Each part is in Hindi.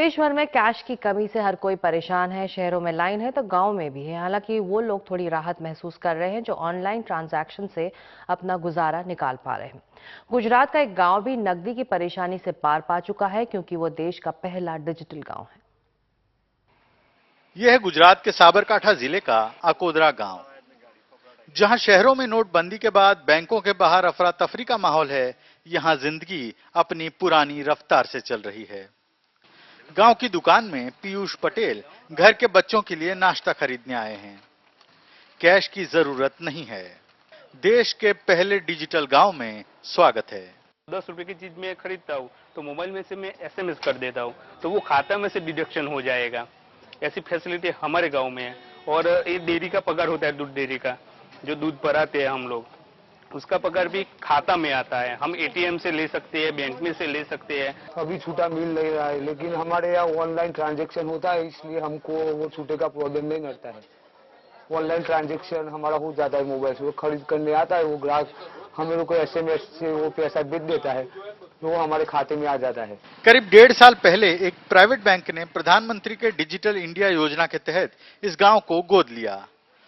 देश भर में कैश की कमी से हर कोई परेशान है। शहरों में लाइन है तो गांव में भी है। हालांकि वो लोग थोड़ी राहत महसूस कर रहे हैं जो ऑनलाइन ट्रांजैक्शन से अपना गुजारा निकाल पा रहे हैं। गुजरात का एक गांव भी नकदी की परेशानी से पार पा चुका है क्योंकि वो देश का पहला डिजिटल गांव है। यह है गुजरात के साबरकांठा जिले का अकोदरा गांव, जहां शहरों में नोटबंदी के बाद बैंकों के बाहर अफरा तफरी का माहौल है। यहां जिंदगी अपनी पुरानी रफ्तार से चल रही है। गांव की दुकान में पीयूष पटेल घर के बच्चों के लिए नाश्ता खरीदने आए हैं। कैश की जरूरत नहीं है। देश के पहले डिजिटल गांव में स्वागत है। 10 रुपए की चीज मैं खरीदता हूँ तो मोबाइल में से मैं एसएमएस कर देता हूँ तो वो खाता में से डिडक्शन हो जाएगा। ऐसी फैसिलिटी हमारे गांव में है। और ये डेयरी का पगार होता है, दूध डेयरी का जो दूध भराते हैं हम लोग, उसका पगार भी खाता में आता है। हम एटीएम से ले सकते हैं, बैंक में से ले सकते हैं। अभी छूटा मिल नहीं रहा है, लेकिन हमारे यहाँ ऑनलाइन ट्रांजैक्शन होता है, इसलिए हमको वो छूटे का प्रॉब्लम नहीं रहता है। ऑनलाइन ट्रांजैक्शन हमारा हो जाता है। मोबाइल से वो खरीद करने आता है, वो ग्राहक हम लोग को एसएमएस से वो पैसा भेज देता है, तो वो हमारे खाते में आ जाता है। करीब 1.5 साल पहले एक प्राइवेट बैंक ने प्रधानमंत्री के डिजिटल इंडिया योजना के तहत इस गांव को गोद लिया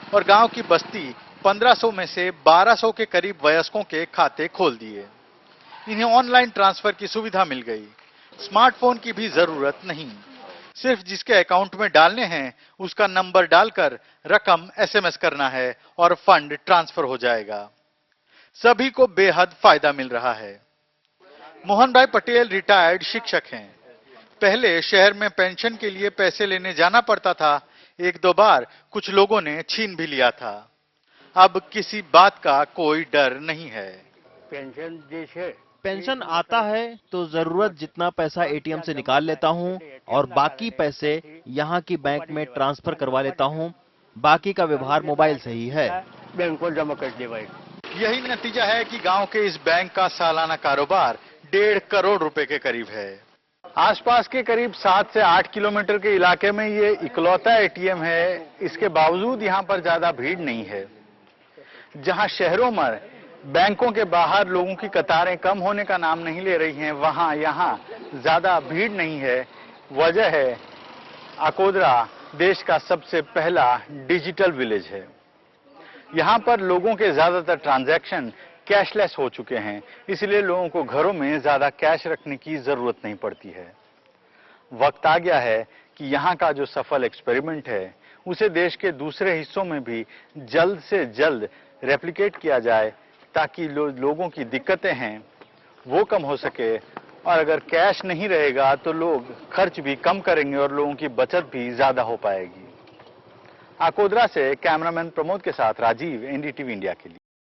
और गांव की बस्ती 1500 में से 1200 के करीब वयस्कों के खाते खोल दिए। इन्हें ऑनलाइन ट्रांसफर की सुविधा मिल गई। स्मार्टफोन की भी जरूरत नहीं, सिर्फ जिसके अकाउंट में डालने हैं उसका नंबर डालकर रकम एसएमएस करना है और फंड ट्रांसफर हो जाएगा। सभी को बेहद फायदा मिल रहा है। मोहन भाई पटेल रिटायर्ड शिक्षक हैं। पहले शहर में पेंशन के लिए पैसे लेने जाना पड़ता था। 1-2 बार कुछ लोगों ने छीन भी लिया था। अब किसी बात का कोई डर नहीं है। पेंशन आता है तो जरूरत जितना पैसा एटीएम से निकाल लेता हूं और बाकी पैसे यहां की बैंक में ट्रांसफर करवा लेता हूं। बाकी का व्यवहार मोबाइल से ही है। बैंक को जमा कर दे भाई। यही नतीजा है कि गांव के इस बैंक का सालाना कारोबार 1.5 करोड़ रुपए के करीब है। आसपास के करीब 7 से 8 किलोमीटर के इलाके में ये इकलौता एटीएम है। इसके बावजूद यहाँ पर ज्यादा भीड़ नहीं है। जहां शहरों में बैंकों के बाहर लोगों की कतारें कम होने का नाम नहीं ले रही हैं, वहां यहाँ ज्यादा भीड़ नहीं है। वजह है अकोदरा देश का सबसे पहला डिजिटल विलेज है। यहाँ पर लोगों के ज्यादातर ट्रांजैक्शन कैशलेस हो चुके हैं, इसलिए लोगों को घरों में ज्यादा कैश रखने की जरूरत नहीं पड़ती है। वक्त आ गया है कि यहाँ का जो सफल एक्सपेरिमेंट है उसे देश के दूसरे हिस्सों में भी जल्द से जल्द रेप्लिकेट किया जाए, ताकि लोगों की दिक्कतें हैं वो कम हो सके। और अगर कैश नहीं रहेगा तो लोग खर्च भी कम करेंगे और लोगों की बचत भी ज्यादा हो पाएगी। अकोदरा से कैमरामैन प्रमोद के साथ राजीव, एनडीटीवी इंडिया के लिए।